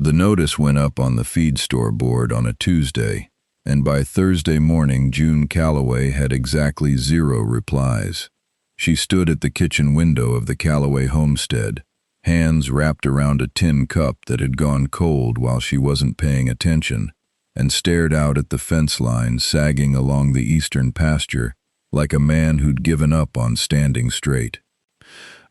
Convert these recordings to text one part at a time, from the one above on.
The notice went up on the feed store board on a Tuesday, and by Thursday morning June Calloway had exactly 0 replies. She stood at the kitchen window of the Calloway homestead, hands wrapped around a tin cup that had gone cold while she wasn't paying attention, and stared out at the fence line sagging along the eastern pasture like a man who'd given up on standing straight.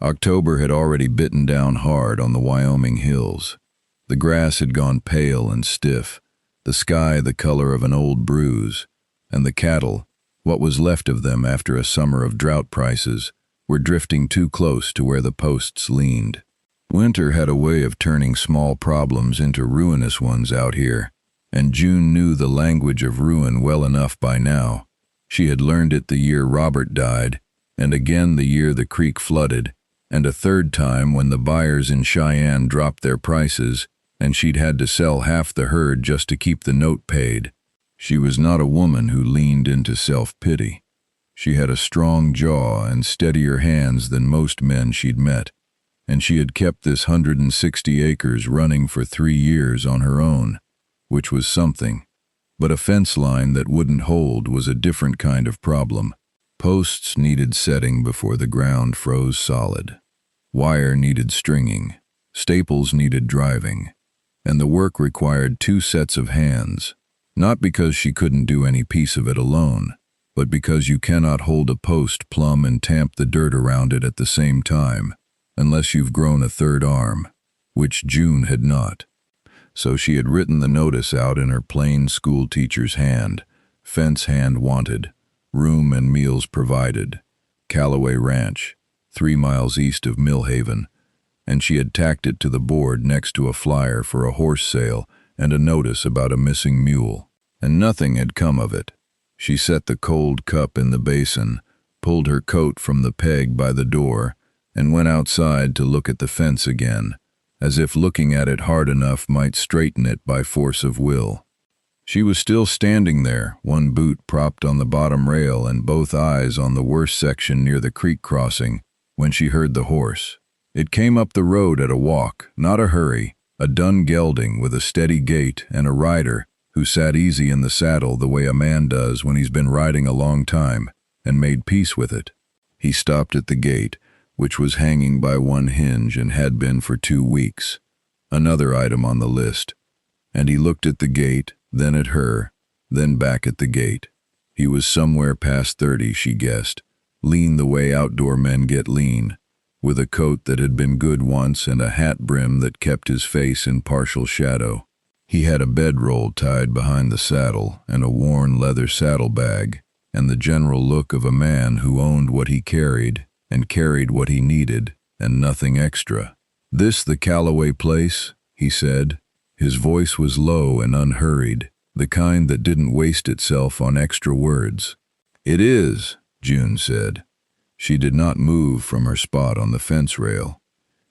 October had already bitten down hard on the Wyoming hills. The grass had gone pale and stiff, the sky the color of an old bruise, and the cattle, what was left of them after a summer of drought prices, were drifting too close to where the posts leaned. Winter had a way of turning small problems into ruinous ones out here, and June knew the language of ruin well enough by now. She had learned it the year Robert died, and again the year the creek flooded, and a third time when the buyers in Cheyenne dropped their prices and she'd had to sell half the herd just to keep the note paid. She was not a woman who leaned into self-pity. She had a strong jaw and steadier hands than most men she'd met, and she had kept this 160 acres running for 3 years on her own, which was something. But a fence line that wouldn't hold was a different kind of problem. Posts needed setting before the ground froze solid. Wire needed stringing. Staples needed driving. And the work required 2 sets of hands, not because she couldn't do any piece of it alone, but because you cannot hold a post plumb and tamp the dirt around it at the same time, unless you've grown a third arm, which June had not. So she had written the notice out in her plain school teacher's hand, fence hand wanted, room and meals provided, Calloway Ranch, 3 miles east of Millhaven, and she had tacked it to the board next to a flyer for a horse sale and a notice about a missing mule. And nothing had come of it. She set the cold cup in the basin, pulled her coat from the peg by the door, and went outside to look at the fence again, as if looking at it hard enough might straighten it by force of will. She was still standing there, one boot propped on the bottom rail and both eyes on the worst section near the creek crossing, when she heard the horse. It came up the road at a walk, not a hurry, a dun gelding with a steady gait and a rider who sat easy in the saddle the way a man does when he's been riding a long time, and made peace with it. He stopped at the gate, which was hanging by one hinge and had been for 2 weeks, another item on the list, and he looked at the gate, then at her, then back at the gate. He was somewhere past 30, she guessed, lean the way outdoor men get lean, with a coat that had been good once and a hat brim that kept his face in partial shadow. He had a bedroll tied behind the saddle and a worn leather saddlebag, and the general look of a man who owned what he carried and carried what he needed and nothing extra. "This the Calloway place?" he said. His voice was low and unhurried, the kind that didn't waste itself on extra words. "It is," June said. She did not move from her spot on the fence rail.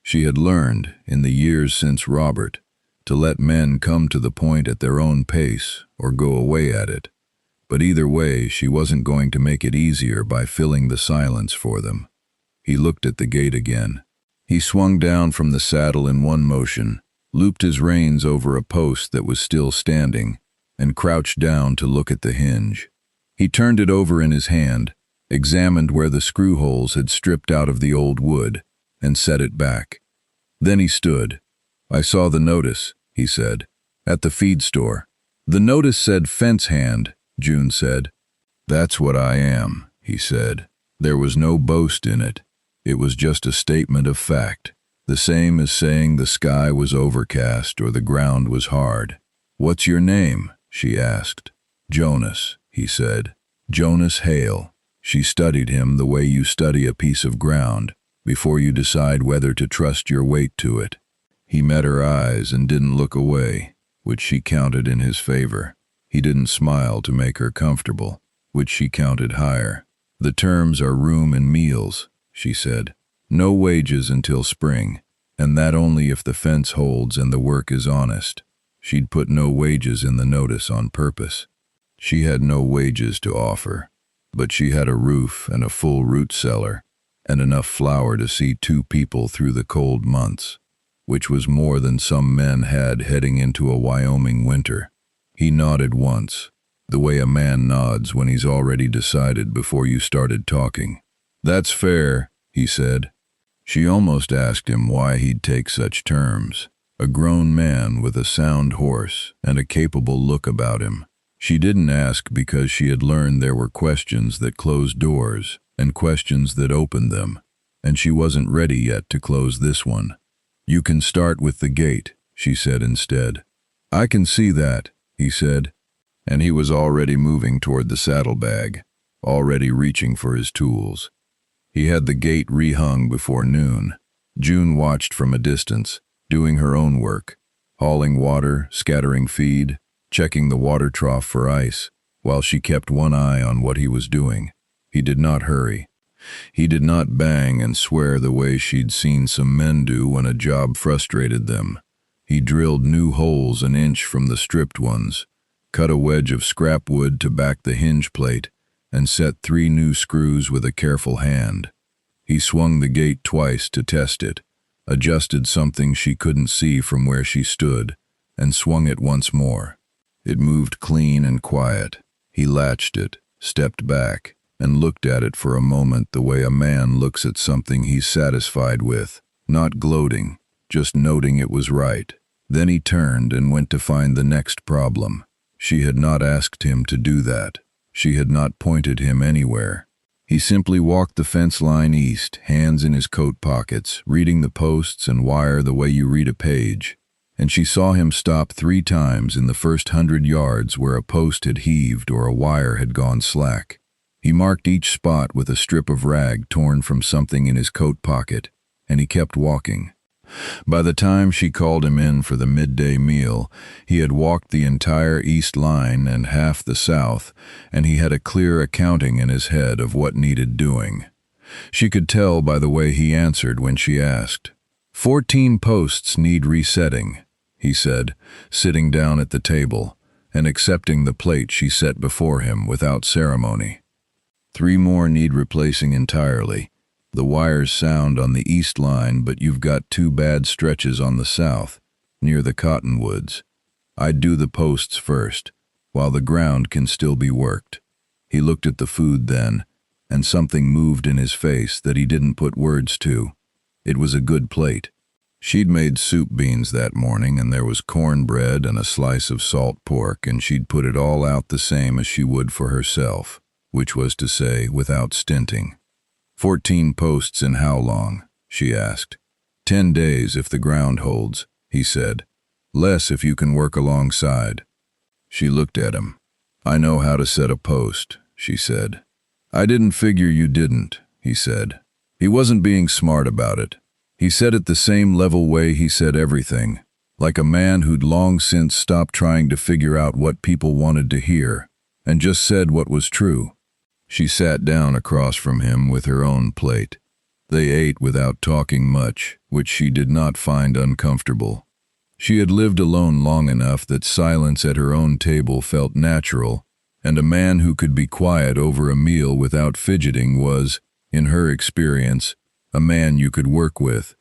She had learned, in the years since Robert, to let men come to the point at their own pace or go away at it. But either way, she wasn't going to make it easier by filling the silence for them. He looked at the gate again. He swung down from the saddle in one motion, looped his reins over a post that was still standing, and crouched down to look at the hinge. He turned it over in his hand, examined where the screw holes had stripped out of the old wood, and set it back. Then he stood. "I saw the notice," he said, "at the feed store." "The notice said fence hand," June said. "That's what I am," he said. There was no boast in it. It was just a statement of fact, the same as saying the sky was overcast or the ground was hard. "What's your name?" she asked. "Jonas," he said. "Jonas Hale." She studied him the way you study a piece of ground before you decide whether to trust your weight to it. He met her eyes and didn't look away, which she counted in his favor. He didn't smile to make her comfortable, which she counted higher. "The terms are room and meals," she said. "No wages until spring, and that only if the fence holds and the work is honest." She'd put no wages in the notice on purpose. She had no wages to offer, but she had a roof and a full root cellar, and enough flour to see 2 people through the cold months. which was more than some men had heading into a Wyoming winter. He nodded once, the way a man nods when he's already decided before you started talking. "That's fair," he said. She almost asked him why he'd take such terms. A grown man with a sound horse and a capable look about him. She didn't ask because she had learned there were questions that closed doors and questions that opened them, and she wasn't ready yet to close this one. "You can start with the gate," she said instead. "I can see that," he said, and he was already moving toward the saddlebag, already reaching for his tools. He had the gate rehung before noon. June watched from a distance, doing her own work, hauling water, scattering feed, checking the water trough for ice, while she kept one eye on what he was doing. He did not hurry. He did not bang and swear the way she'd seen some men do when a job frustrated them. He drilled new holes an inch from the stripped ones, cut a wedge of scrap wood to back the hinge plate, and set 3 new screws with a careful hand. He swung the gate twice to test it, adjusted something she couldn't see from where she stood, and swung it once more. It moved clean and quiet. He latched it, stepped back, and looked at it for a moment the way a man looks at something he's satisfied with, not gloating, just noting it was right. Then he turned and went to find the next problem. She had not asked him to do that. She had not pointed him anywhere. He simply walked the fence line east, hands in his coat pockets, reading the posts and wire the way you read a page. And she saw him stop 3 times in the first 100 yards where a post had heaved or a wire had gone slack. He marked each spot with a strip of rag torn from something in his coat pocket, and he kept walking. By the time she called him in for the midday meal, he had walked the entire east line and half the south, and he had a clear accounting in his head of what needed doing. She could tell by the way he answered when she asked. 14 posts need resetting, he said, sitting down at the table and accepting the plate she set before him without ceremony. 3 more need replacing entirely. The wires sound on the east line, but you've got 2 bad stretches on the south, near the cottonwoods. I'd do the posts first, while the ground can still be worked. He looked at the food then, and something moved in his face that he didn't put words to. It was a good plate. She'd made soup beans that morning, and there was cornbread and a slice of salt pork, and she'd put it all out the same as she would for herself, which was to say, without stinting. 14 posts in how long? She asked. 10 days if the ground holds, he said. Less if you can work alongside. She looked at him. I know how to set a post, she said. I didn't figure you didn't, he said. He wasn't being smart about it. He said it the same level way he said everything, like a man who'd long since stopped trying to figure out what people wanted to hear, and just said what was true. She sat down across from him with her own plate. They ate without talking much, which she did not find uncomfortable. She had lived alone long enough that silence at her own table felt natural, and a man who could be quiet over a meal without fidgeting was, in her experience, a man you could work with.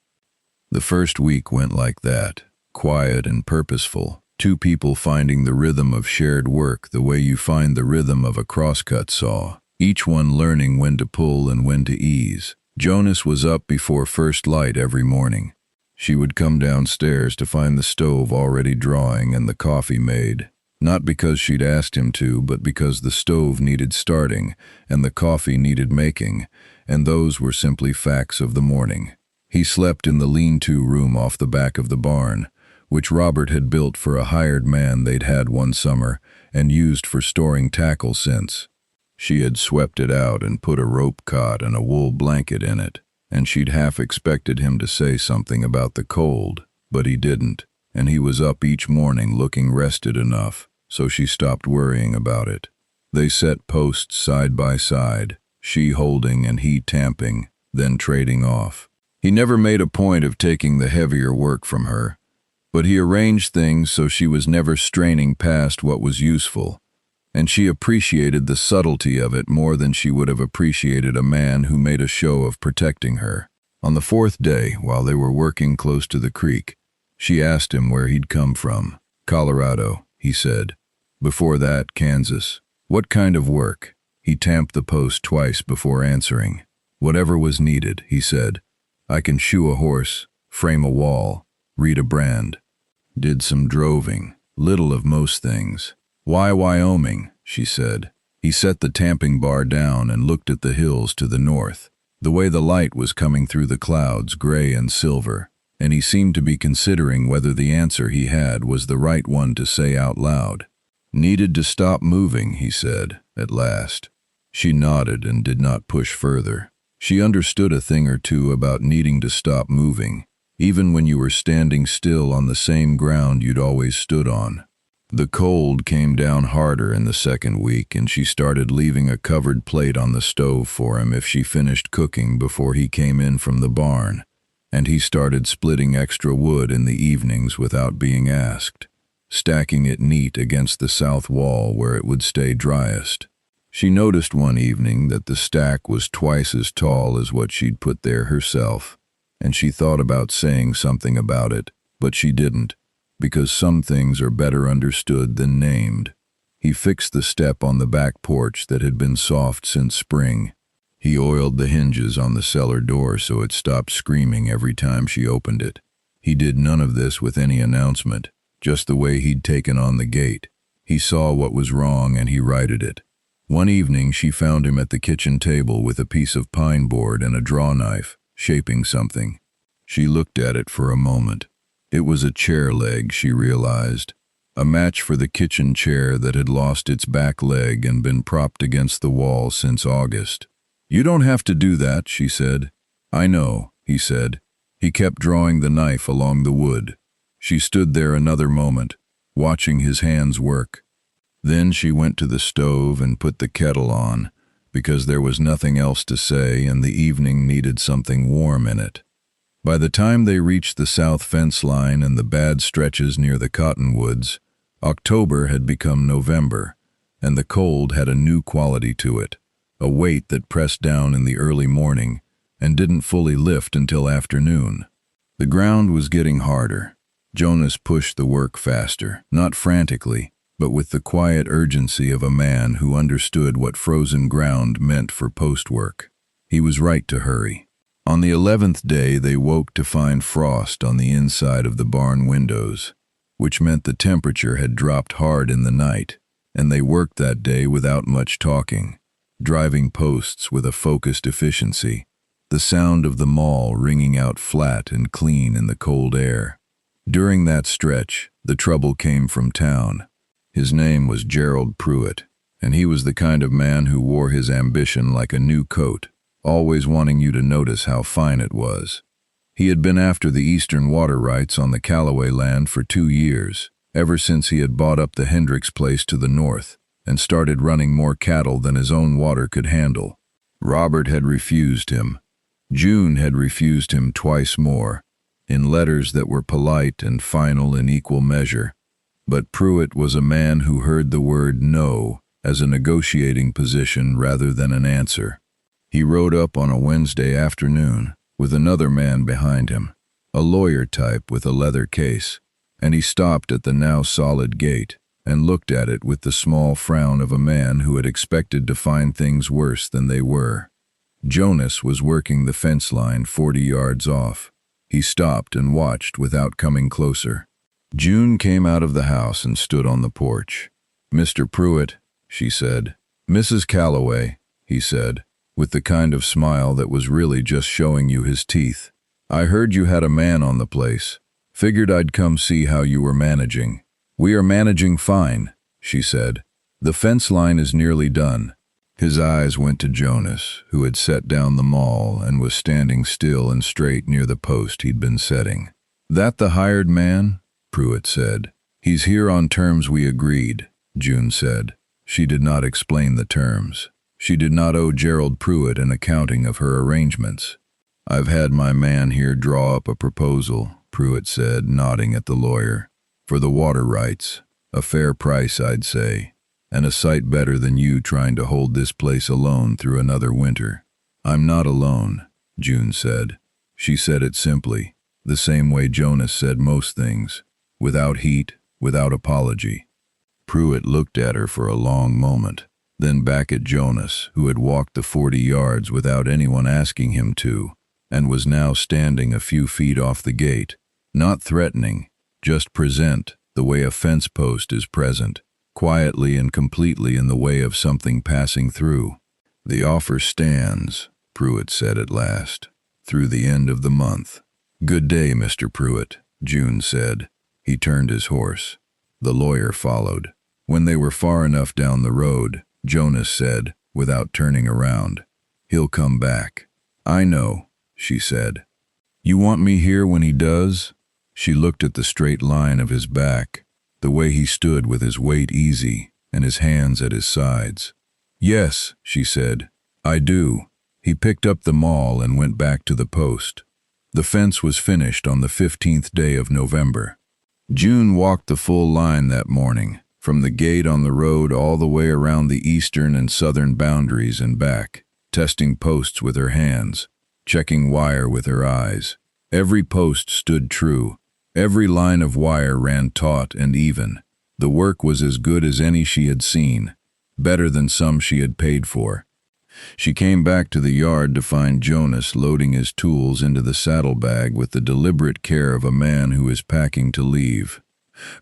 The first week went like that, quiet and purposeful, 2 people finding the rhythm of shared work the way you find the rhythm of a crosscut saw, each one learning when to pull and when to ease. Jonas was up before first light every morning. She would come downstairs to find the stove already drawing and the coffee made, not because she'd asked him to, but because the stove needed starting and the coffee needed making, and those were simply facts of the morning. He slept in the lean-to room off the back of the barn, which Robert had built for a hired man they'd had one summer and used for storing tackle since. She had swept it out and put a rope cot and a wool blanket in it, and she'd half expected him to say something about the cold, but he didn't, and he was up each morning looking rested enough, so she stopped worrying about it. They set posts side by side, she holding and he tamping, then trading off. He never made a point of taking the heavier work from her, but he arranged things so she was never straining past what was useful, and she appreciated the subtlety of it more than she would have appreciated a man who made a show of protecting her. On the fourth day, while they were working close to the creek, she asked him where he'd come from. Colorado, he said. Before that, Kansas. What kind of work? He tamped the post twice before answering. Whatever was needed, he said. I can shoe a horse, frame a wall, read a brand. Did some droving, little of most things. Why Wyoming? She said. He set the tamping bar down and looked at the hills to the north. The way the light was coming through the clouds, gray and silver, and he seemed to be considering whether the answer he had was the right one to say out loud. Needed to stop moving, he said, at last. She nodded and did not push further. She understood a thing or two about needing to stop moving, even when you were standing still on the same ground you'd always stood on. The cold came down harder in the second week, and she started leaving a covered plate on the stove for him if she finished cooking before he came in from the barn, and he started splitting extra wood in the evenings without being asked, stacking it neat against the south wall where it would stay driest. She noticed one evening that the stack was twice as tall as what she'd put there herself, and she thought about saying something about it, but she didn't, because some things are better understood than named. He fixed the step on the back porch that had been soft since spring. He oiled the hinges on the cellar door so it stopped screaming every time she opened it. He did none of this with any announcement, just the way he'd taken on the gate. He saw what was wrong and he righted it. One evening she found him at the kitchen table with a piece of pine board and a draw knife, shaping something. She looked at it for a moment. It was a chair leg, she realized, a match for the kitchen chair that had lost its back leg and been propped against the wall since August. You don't have to do that, she said. I know, he said. He kept drawing the knife along the wood. She stood there another moment, watching his hands work. Then she went to the stove and put the kettle on, because there was nothing else to say and the evening needed something warm in it. By the time they reached the south fence line and the bad stretches near the cottonwoods, October had become November, and the cold had a new quality to it, a weight that pressed down in the early morning and didn't fully lift until afternoon. The ground was getting harder. Jonas pushed the work faster, not frantically, but with the quiet urgency of a man who understood what frozen ground meant for post-work. He was right to hurry. On the 11th day they woke to find frost on the inside of the barn windows, which meant the temperature had dropped hard in the night, and they worked that day without much talking, driving posts with a focused efficiency, the sound of the maul ringing out flat and clean in the cold air. During that stretch, the trouble came from town. His name was Gerald Pruitt, and he was the kind of man who wore his ambition like a new coat, always wanting you to notice how fine it was. He had been after the eastern water rights on the Callaway land for 2 years, ever since he had bought up the Hendricks place to the north and started running more cattle than his own water could handle. Robert had refused him. June had refused him twice more, in letters that were polite and final in equal measure. But Pruitt was a man who heard the word no as a negotiating position rather than an answer. He rode up on a Wednesday afternoon with another man behind him, a lawyer type with a leather case, and he stopped at the now solid gate and looked at it with the small frown of a man who had expected to find things worse than they were. Jonas was working the fence line 40 yards off. He stopped and watched without coming closer. June came out of the house and stood on the porch. "Mr. Pruitt," she said. "Mrs. Callaway," he said, with the kind of smile that was really just showing you his teeth. "I heard you had a man on the place. Figured I'd come see how you were managing." "We are managing fine," she said. "The fence line is nearly done." His eyes went to Jonas, who had set down the maul and was standing still and straight near the post he'd been setting. "That the hired man?" Pruitt said. "He's here on terms we agreed," June said. She did not explain the terms. She did not owe Gerald Pruitt an accounting of her arrangements. "I've had my man here draw up a proposal," Pruitt said, nodding at the lawyer. "For the water rights. A fair price, I'd say. And a sight better than you trying to hold this place alone through another winter." "I'm not alone," June said. She said it simply, the same way Jonas said most things, without heat, without apology. Pruitt looked at her for a long moment, then back at Jonas, who had walked the 40 yards without anyone asking him to, and was now standing a few feet off the gate, not threatening, just present, the way a fence post is present, quietly and completely in the way of something passing through. "The offer stands," Pruitt said at last, "through the end of the month." "Good day, Mr. Pruitt," June said. He turned his horse. The lawyer followed. When they were far enough down the road, Jonas said, without turning around, "He'll come back." "I know," she said. "You want me here when he does?" She looked at the straight line of his back, the way he stood with his weight easy and his hands at his sides. "Yes," she said, "I do." He picked up the maul and went back to the post. The fence was finished on the 15th day of November. June walked the full line that morning, from the gate on the road all the way around the eastern and southern boundaries and back, testing posts with her hands, checking wire with her eyes. Every post stood true. Every line of wire ran taut and even. The work was as good as any she had seen, better than some she had paid for. She came back to the yard to find Jonas loading his tools into the saddlebag with the deliberate care of a man who is packing to leave.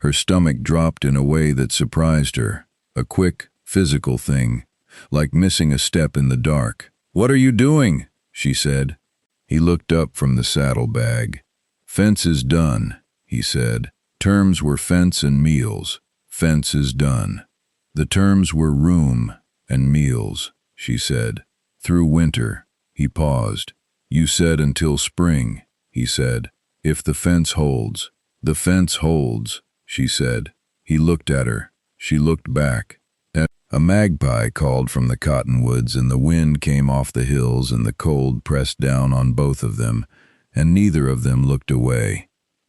Her stomach dropped in a way that surprised her, a quick, physical thing, like missing a step in the dark. "What are you doing?" she said. He looked up from the saddlebag. "Fence is done," he said. "Terms were fence and meals. Fence is done." "The terms were room and meals," she said. "Through winter." He paused. "You said until spring," he said. "If the fence holds." "The fence holds," she said. He looked at her. She looked back. A magpie called from the cottonwoods, and the wind came off the hills, and the cold pressed down on both of them, and neither of them looked away.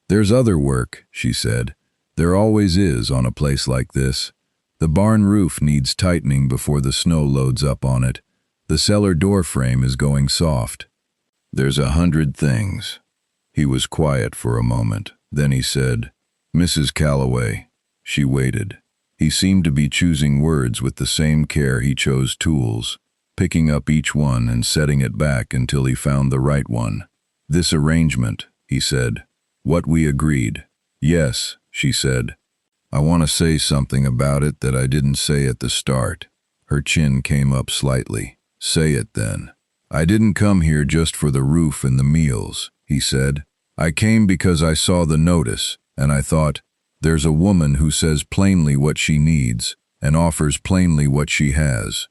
"There's other work," she said. "There always is on a place like this. The barn roof needs tightening before the snow loads up on it. The cellar door frame is going soft. There's 100 things." He was quiet for a moment. Then he said, "Mrs. Calloway." She waited. He seemed to be choosing words with the same care he chose tools, picking up each one and setting it back until he found the right one. "This arrangement," he said. "What we agreed." "Yes," she said. "I want to say something about it that I didn't say at the start." Her chin came up slightly. "Say it then." "I didn't come here just for the roof and the meals," he said. "I came because I saw the notice, and I thought, there's a woman who says plainly what she needs and offers plainly what she has.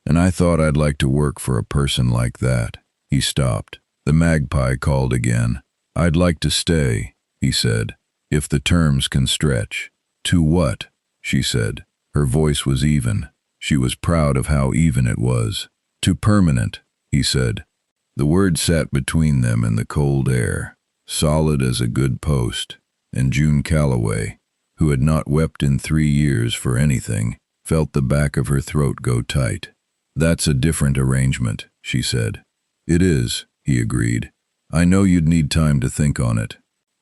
And I thought I'd like to work for a person like that." He stopped. The magpie called again. "I'd like to stay," he said, "if the terms can stretch." "To what?" she said. Her voice was even. She was proud of how even it was. "To permanent," he said. The word sat between them in the cold air, solid as a good post, and June Calloway, who had not wept in 3 years for anything, felt the back of her throat go tight. "That's a different arrangement," she said. "It is," he agreed. "I know you'd need time to think on it."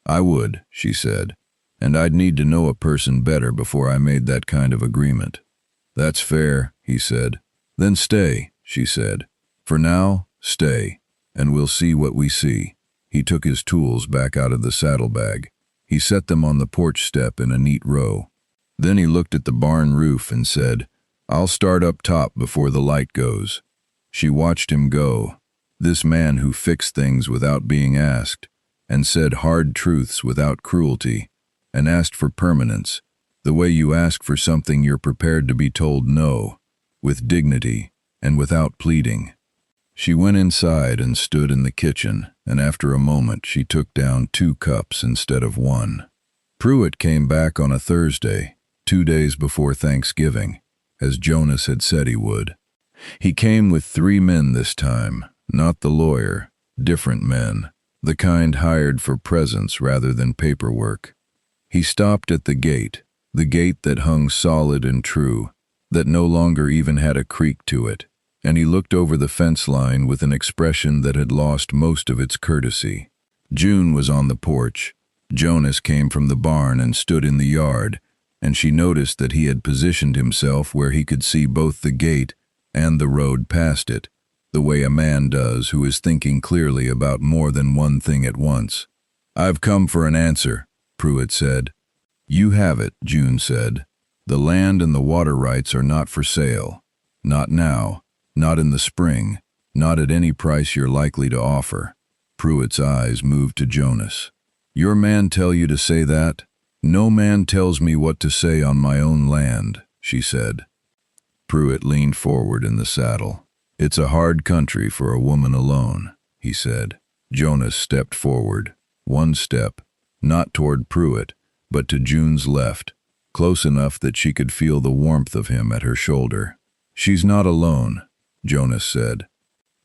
"I would," she said, "and I'd need to know a person better before I made that kind of agreement." "That's fair," he said. "Then stay," she said. "For now, stay, and we'll see what we see." He took his tools back out of the saddlebag. He set them on the porch step in a neat row. Then he looked at the barn roof and said, "I'll start up top before the light goes." She watched him go, this man who fixed things without being asked, and said hard truths without cruelty, and asked for permanence, the way you ask for something you're prepared to be told no, with dignity and without pleading. She went inside and stood in the kitchen, and after a moment she took down 2 cups instead of 1. Pruitt came back on a Thursday, 2 days before Thanksgiving, as Jonas had said he would. He came with 3 men this time, not the lawyer, different men, the kind hired for presents rather than paperwork. He stopped at the gate that hung solid and true, that no longer even had a creak to it. and he looked over the fence line with an expression that had lost most of its courtesy. June was on the porch. Jonas came from the barn and stood in the yard, and she noticed that he had positioned himself where he could see both the gate and the road past it, the way a man does who is thinking clearly about more than one thing at once. "I've come for an answer," Pruitt said. "You have it," June said. "The land and the water rights are not for sale. Not now, not in the spring, not at any price you're likely to offer." Pruitt's eyes moved to Jonas. "Your man tell you to say that?" "No man tells me what to say on my own land," she said. Pruitt leaned forward in the saddle. "It's a hard country for a woman alone," he said. Jonas stepped forward, one step, not toward Pruitt, but to June's left, close enough that she could feel the warmth of him at her shoulder. "She's not alone," Jonas said.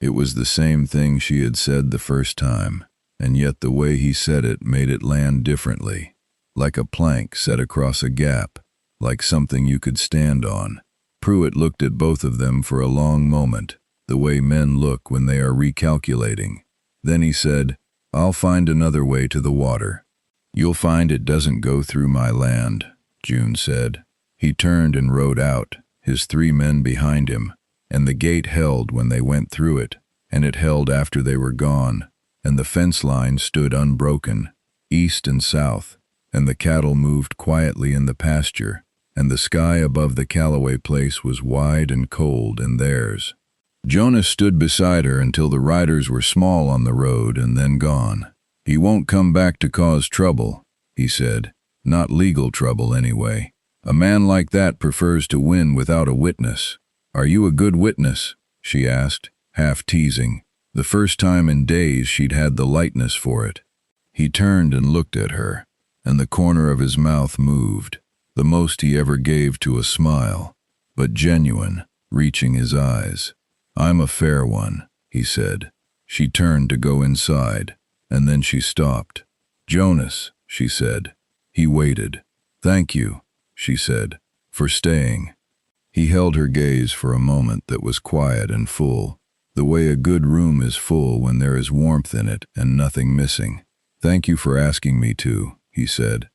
It was the same thing she had said the first time, and yet the way he said it made it land differently, like a plank set across a gap, like something you could stand on. Pruitt looked at both of them for a long moment, the way men look when they are recalculating. Then he said, "I'll find another way to the water." "You'll find it doesn't go through my land," June said. He turned and rode out, his 3 men behind him, and the gate held when they went through it, and it held after they were gone, and the fence line stood unbroken, east and south, and the cattle moved quietly in the pasture, and the sky above the Calloway place was wide and cold in theirs. Jonas stood beside her until the riders were small on the road and then gone. "He won't come back to cause trouble," he said. "Not legal trouble, anyway. A man like that prefers to win without a witness." "Are you a good witness?" she asked, half teasing. The first time in days she'd had the lightness for it. He turned and looked at her, and the corner of his mouth moved, the most he ever gave to a smile, but genuine, reaching his eyes. "I'm a fair one," he said. She turned to go inside, and then she stopped. "Jonas," she said. He waited. "Thank you," she said, "for staying." He held her gaze for a moment that was quiet and full, the way a good room is full when there is warmth in it and nothing missing. "Thank you for asking me to," he said.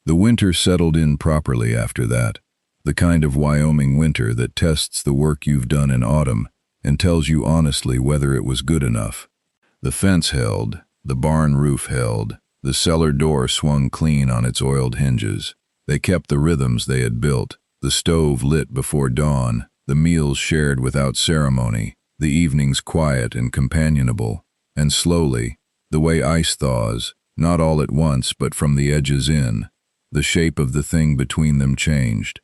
The winter settled in properly after that, the kind of Wyoming winter that tests the work you've done in autumn and tells you honestly whether it was good enough. The fence held, the barn roof held, the cellar door swung clean on its oiled hinges. They kept the rhythms they had built, the stove lit before dawn, the meals shared without ceremony, the evenings quiet and companionable, and slowly, the way ice thaws, not all at once but from the edges in, the shape of the thing between them changed.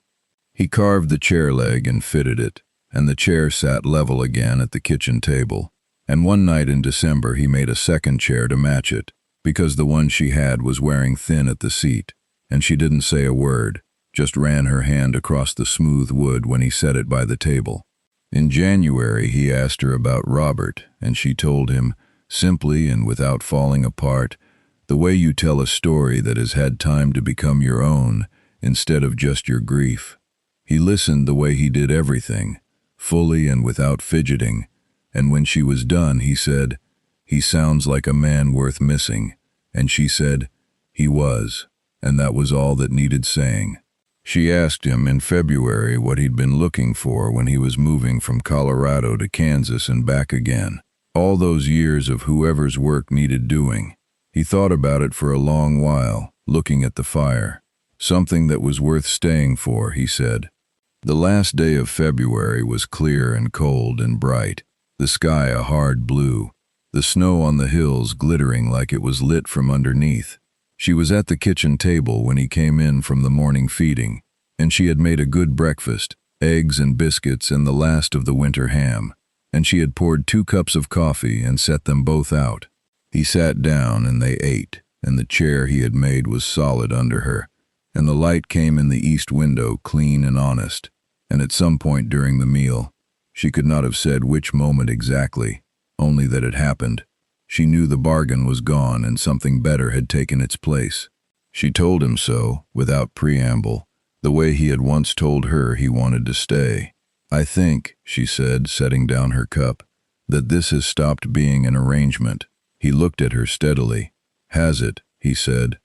He carved the chair leg and fitted it, and the chair sat level again at the kitchen table. And one night in December he made a second chair to match it, because the one she had was wearing thin at the seat, and she didn't say a word, just ran her hand across the smooth wood when he set it by the table. In January he asked her about Robert, and she told him, simply and without falling apart, the way you tell a story that has had time to become your own instead of just your grief. He listened the way he did everything, fully and without fidgeting, and when she was done he said, "He sounds like a man worth missing," and she said, "He was," and that was all that needed saying. She asked him in February what he'd been looking for when he was moving from Colorado to Kansas and back again. All those years of whoever's work needed doing. He thought about it for a long while, looking at the fire. Something that was worth staying for, he said. The last day of February was clear and cold and bright, the sky a hard blue, the snow on the hills glittering like it was lit from underneath. She was at the kitchen table when he came in from the morning feeding, and she had made a good breakfast, eggs and biscuits and the last of the winter ham, and she had poured 2 cups of coffee and set them both out. He sat down and they ate, and the chair he had made was solid under her, and the light came in the east window clean and honest, and at some point during the meal, she could not have said which moment exactly, only that it happened. She knew the bargain was gone and something better had taken its place. She told him so, without preamble, the way he had once told her he wanted to stay. "I think," she said, setting down her cup, "that this has stopped being an arrangement." He looked at her steadily. "Has it?" he said.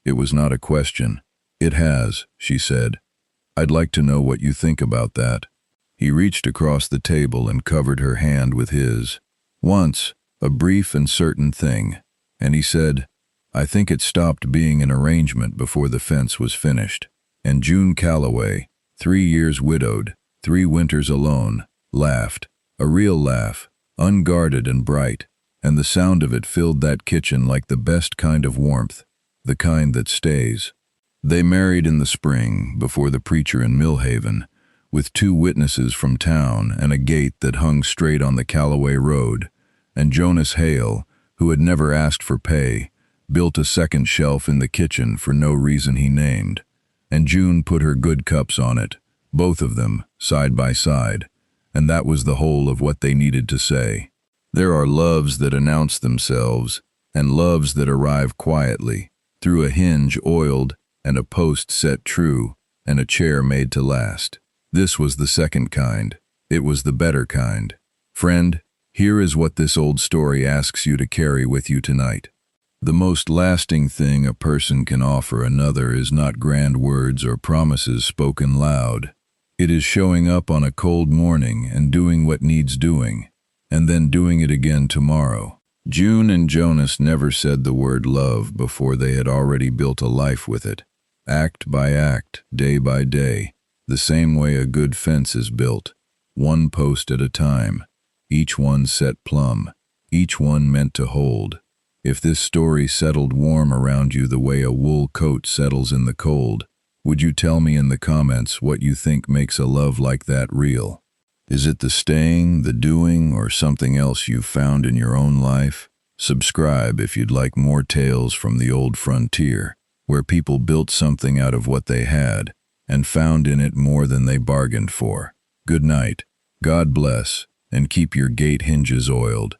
It was not a question. "It has," she said. "I'd like to know what you think about that." He reached across the table and covered her hand with his. "Once, a brief and certain thing," and he said, "I think it stopped being an arrangement before the fence was finished." And June Calloway, 3 years widowed, 3 winters alone, laughed, a real laugh, unguarded and bright, and the sound of it filled that kitchen like the best kind of warmth, the kind that stays. They married in the spring, before the preacher in Millhaven, with 2 witnesses from town and a gate that hung straight on the Calloway Road, and Jonas Hale, who had never asked for pay, built a second shelf in the kitchen for no reason he named, and June put her good cups on it, both of them, side by side, and that was the whole of what they needed to say. There are loves that announce themselves, and loves that arrive quietly, through a hinge oiled and a post set true, and a chair made to last. This was the second kind. It was the better kind. Friend, here is what this old story asks you to carry with you tonight. The most lasting thing a person can offer another is not grand words or promises spoken loud. It is showing up on a cold morning and doing what needs doing, and then doing it again tomorrow. June and Jonas never said the word love before they had already built a life with it, act by act, day by day, the same way a good fence is built, one post at a time, each one set plumb, each one meant to hold. If this story settled warm around you the way a wool coat settles in the cold, would you tell me in the comments what you think makes a love like that real? Is it the staying, the doing, or something else you've found in your own life? Subscribe if you'd like more tales from the old frontier, where people built something out of what they had, and found in it more than they bargained for. Good night, God bless, and keep your gate hinges oiled.